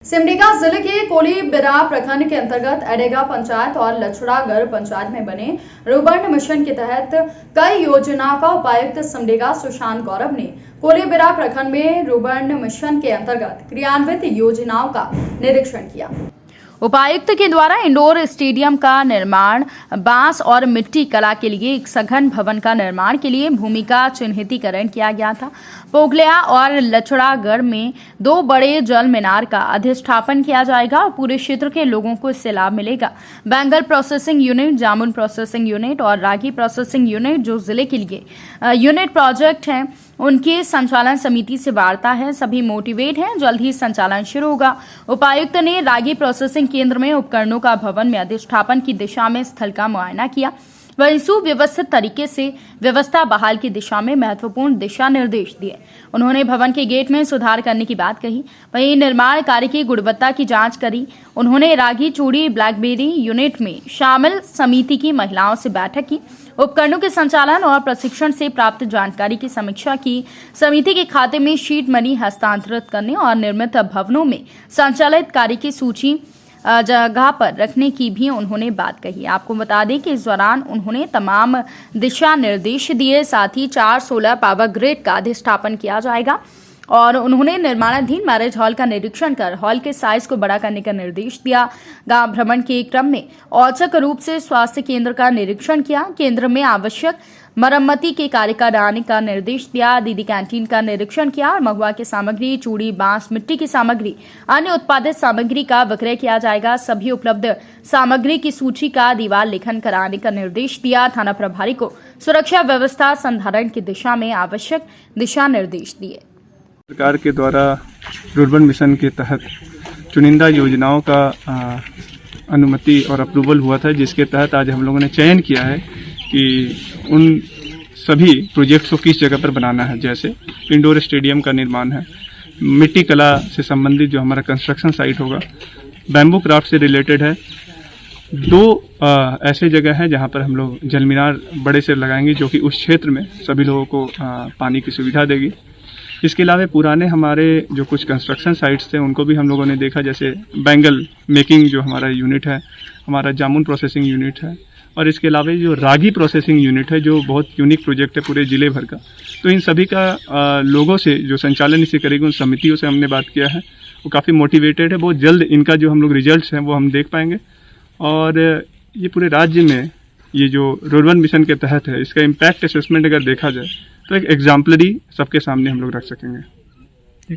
सिमडेगा जिले के कोलीबिरा प्रखंड के अंतर्गत एडेगा पंचायत और लछड़ागढ़ पंचायत में बने रुर्बन मिशन के तहत कई योजनाओं का उपायुक्त सिमडेगा सुशांत गौरव ने कोलीबिरा प्रखंड में रुर्बन मिशन के अंतर्गत क्रियान्वित योजनाओं का निरीक्षण किया। उपायुक्त के द्वारा इंडोर स्टेडियम का निर्माण, बांस और मिट्टी कला के लिए एक सघन भवन का निर्माण के लिए भूमि का चिन्हितीकरण किया गया था। पोगलिया और लछड़ागढ़ में 2 बड़े जल मीनार का अधिष्ठापन किया जाएगा और पूरे क्षेत्र के लोगों को इससे लाभ मिलेगा। बैंगल प्रोसेसिंग यूनिट, जामुन प्रोसेसिंग यूनिट और रागी प्रोसेसिंग यूनिट जो जिले के लिए यूनिट प्रोजेक्ट हैं, उनके संचालन समिति से वार्ता है। सभी मोटिवेट हैं, जल्द ही संचालन शुरू होगा। उपायुक्त ने रागी प्रोसेसिंग केंद्र में उपकरणों का भवन में अधिष्ठापन की दिशा में स्थल का मुआयना किया। वहीं सुव्यवस्थित तरीके से व्यवस्था बहाल की दिशा में महत्वपूर्ण दिशा निर्देश दिए। उन्होंने भवन के गेट में सुधार करने की बात कही। वहीं निर्माण कार्य की गुणवत्ता की जांच करी। उन्होंने रागी, चूड़ी, ब्लैकबेरी यूनिट में शामिल समिति की महिलाओं से बैठक की। उपकरणों के संचालन और प्रशिक्षण से प्राप्त जानकारी की समीक्षा की। समिति के खाते में शीट मनी हस्तांतरित करने और निर्मित भवनों में संचालित कार्य की सूची जगह पर रखने की भी उन्होंने बात कही। आपको बता दें कि इस दौरान उन्होंने तमाम दिशा निर्देश दिए। साथ ही 4 सोलर पावर ग्रिड का अधिष्ठापन किया जाएगा और उन्होंने निर्माणाधीन मैरिज हॉल का निरीक्षण कर हॉल के साइज को बड़ा करने का निर्देश दिया। गांव भ्रमण के क्रम में औचक रूप से स्वास्थ्य केंद्र का निरीक्षण किया। केंद्र में आवश्यक मरम्मती के कार्य कराने का निर्देश दिया। दीदी कैंटीन का निरीक्षण किया और महुआ की सामग्री, चूड़ी, बांस, मिट्टी की सामग्री, अन्य उत्पादित सामग्री का विक्रय किया जाएगा। सभी उपलब्ध सामग्री की सूची का दीवार लेखन कराने का निर्देश दिया। थाना प्रभारी को सुरक्षा व्यवस्था संधारण की दिशा में आवश्यक दिशा निर्देश दिए। सरकार के द्वारा रुर्बन मिशन के तहत चुनिंदा योजनाओं का अनुमति और अप्रूवल हुआ था, जिसके तहत आज हम लोगों ने चयन किया है कि उन सभी प्रोजेक्ट्स को किस जगह पर बनाना है। जैसे इंडोर स्टेडियम का निर्माण है, मिट्टी कला से संबंधित जो हमारा कंस्ट्रक्शन साइट होगा, बैम्बू क्राफ्ट से रिलेटेड है। 2 ऐसे जगह हैं जहां पर हम लोग जल मीनार बड़े से लगाएंगे, जो कि उस क्षेत्र में सभी लोगों को पानी की सुविधा देगी। इसके अलावा पुराने हमारे जो कुछ कंस्ट्रक्शन साइट्स थे उनको भी हम लोगों ने देखा, जैसे बैंगल मेकिंग जो हमारा यूनिट है, हमारा जामुन प्रोसेसिंग यूनिट है, और इसके अलावा जो रागी प्रोसेसिंग यूनिट है जो बहुत यूनिक प्रोजेक्ट है पूरे जिले भर का। तो इन सभी का लोगों से जो संचालन इसे करेगी उन समितियों से हमने बात किया है, वो काफ़ी मोटिवेटेड है। बहुत जल्द इनका जो हम लोग रिजल्ट्स हैं वो हम देख पाएंगे और ये पूरे राज्य में ये जो रुर्बन मिशन के तहत है इसका इम्पैक्ट असेसमेंट अगर देखा जाए तो एक एग्जाम्पलरी सबके सामने हम लोग रख सकेंगे।